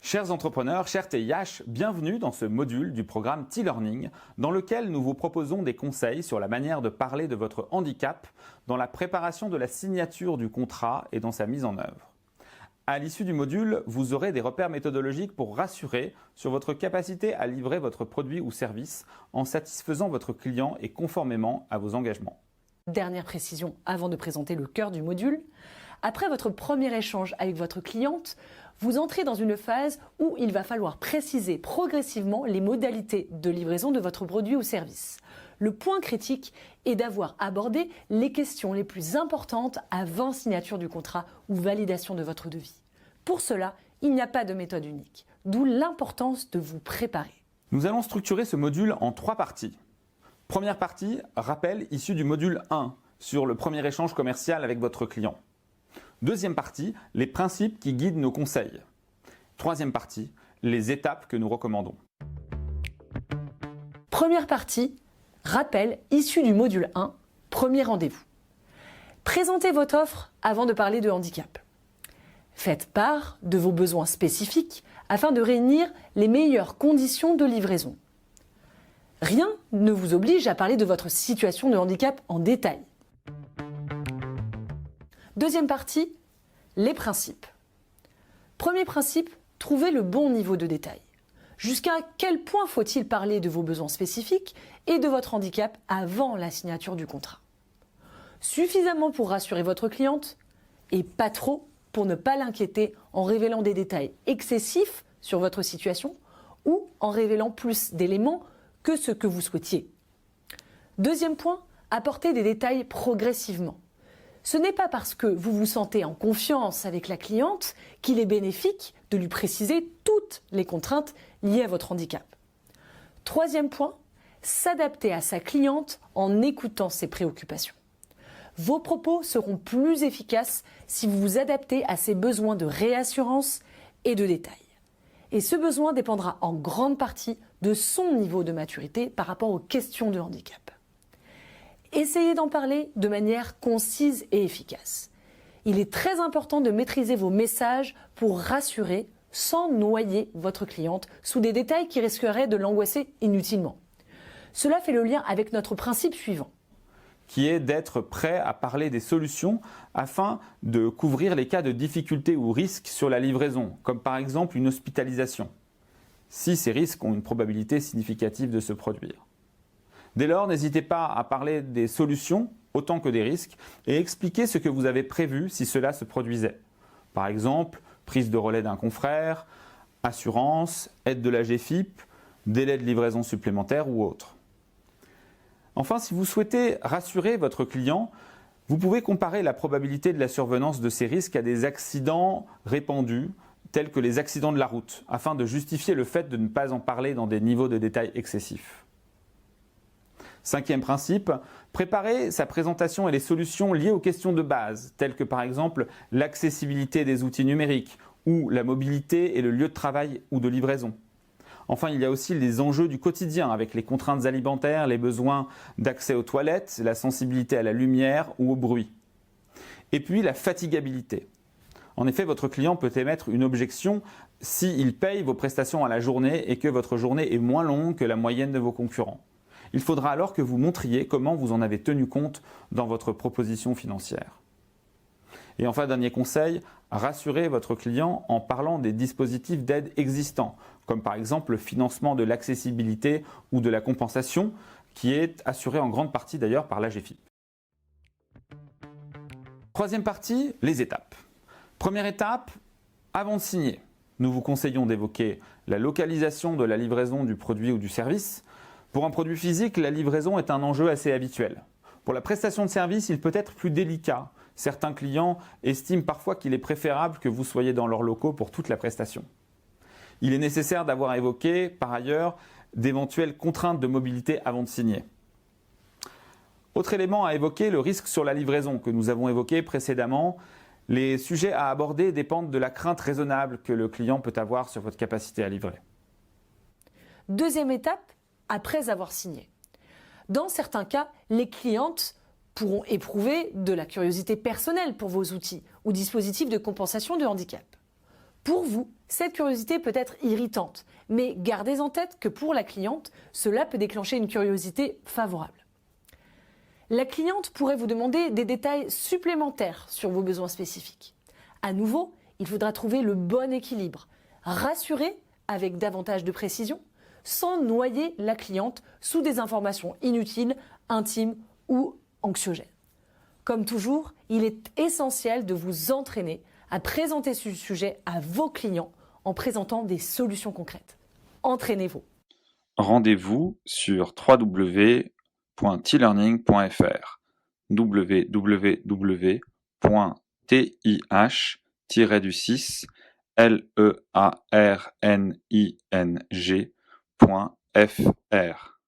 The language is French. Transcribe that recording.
Chers entrepreneurs, chers TIH, bienvenue dans ce module du programme T-Learning dans lequel nous vous proposons des conseils sur la manière de parler de votre handicap dans la préparation de la signature du contrat et dans sa mise en œuvre. À l'issue du module, vous aurez des repères méthodologiques pour rassurer sur votre capacité à livrer votre produit ou service en satisfaisant votre client et conformément à vos engagements. Dernière précision avant de présenter le cœur du module. Après votre premier échange avec votre cliente, vous entrez dans une phase où il va falloir préciser progressivement les modalités de livraison de votre produit ou service. Le point critique est d'avoir abordé les questions les plus importantes avant signature du contrat ou validation de votre devis. Pour cela, il n'y a pas de méthode unique, d'où l'importance de vous préparer. Nous allons structurer ce module en 3 parties. Première partie, rappel issu du module 1 sur le premier échange commercial avec votre client. Deuxième partie, les principes qui guident nos conseils. Troisième partie, les étapes que nous recommandons. Première partie, rappel issu du module 1, premier rendez-vous. Présentez votre offre avant de parler de handicap. Faites part de vos besoins spécifiques afin de réunir les meilleures conditions de livraison. Rien ne vous oblige à parler de votre situation de handicap en détail. Deuxième partie, les principes. Premier principe, trouvez le bon niveau de détail. Jusqu'à quel point faut-il parler de vos besoins spécifiques et de votre handicap avant la signature du contrat? Suffisamment pour rassurer votre cliente et pas trop pour ne pas l'inquiéter en révélant des détails excessifs sur votre situation ou en révélant plus d'éléments que ce que vous souhaitiez. Deuxième point, apportez des détails progressivement. Ce n'est pas parce que vous vous sentez en confiance avec la cliente qu'il est bénéfique de lui préciser toutes les contraintes liées à votre handicap. Troisième point, s'adapter à sa cliente en écoutant ses préoccupations. Vos propos seront plus efficaces si vous vous adaptez à ses besoins de réassurance et de détail. Et ce besoin dépendra en grande partie de son niveau de maturité par rapport aux questions de handicap. Essayez d'en parler de manière concise et efficace. Il est très important de maîtriser vos messages pour rassurer sans noyer votre cliente sous des détails qui risqueraient de l'angoisser inutilement. Cela fait le lien avec notre principe suivant, qui est d'être prêt à parler des solutions afin de couvrir les cas de difficultés ou risques sur la livraison, comme par exemple une hospitalisation, si ces risques ont une probabilité significative de se produire. Dès lors, n'hésitez pas à parler des solutions autant que des risques et expliquer ce que vous avez prévu si cela se produisait. Par exemple, prise de relais d'un confrère, assurance, aide de la GFIP, délai de livraison supplémentaire ou autre. Enfin, si vous souhaitez rassurer votre client, vous pouvez comparer la probabilité de la survenance de ces risques à des accidents répandus, tels que les accidents de la route, afin de justifier le fait de ne pas en parler dans des niveaux de détail excessifs. Cinquième principe, préparer sa présentation et les solutions liées aux questions de base, telles que par exemple l'accessibilité des outils numériques ou la mobilité et le lieu de travail ou de livraison. Enfin, il y a aussi les enjeux du quotidien avec les contraintes alimentaires, les besoins d'accès aux toilettes, la sensibilité à la lumière ou au bruit. Et puis la fatigabilité. En effet, votre client peut émettre une objection s'il paye vos prestations à la journée et que votre journée est moins longue que la moyenne de vos concurrents. Il faudra alors que vous montriez comment vous en avez tenu compte dans votre proposition financière. Et enfin, dernier conseil, rassurez votre client en parlant des dispositifs d'aide existants, comme par exemple le financement de l'accessibilité ou de la compensation, qui est assuré en grande partie d'ailleurs par la GFIP. Troisième partie, les étapes. Première étape, avant de signer, nous vous conseillons d'évoquer la localisation de la livraison du produit ou du service. Pour un produit physique, la livraison est un enjeu assez habituel. Pour la prestation de service, il peut être plus délicat. Certains clients estiment parfois qu'il est préférable que vous soyez dans leurs locaux pour toute la prestation. Il est nécessaire d'avoir évoqué, par ailleurs, d'éventuelles contraintes de mobilité avant de signer. Autre élément à évoquer, le risque sur la livraison que nous avons évoqué précédemment. Les sujets à aborder dépendent de la crainte raisonnable que le client peut avoir sur votre capacité à livrer. Deuxième étape, après avoir signé. Dans certains cas, les clientes pourront éprouver de la curiosité personnelle pour vos outils ou dispositifs de compensation de handicap. Pour vous, cette curiosité peut être irritante, mais gardez en tête que pour la cliente, cela peut déclencher une curiosité favorable. La cliente pourrait vous demander des détails supplémentaires sur vos besoins spécifiques. À nouveau, il faudra trouver le bon équilibre, rassurer avec davantage de précision, sans noyer la cliente sous des informations inutiles, intimes ou anxiogènes. Comme toujours, il est essentiel de vous entraîner à présenter ce sujet à vos clients en présentant des solutions concrètes. Entraînez-vous. Rendez-vous sur www.tlearning.fr www.tih-learning.fr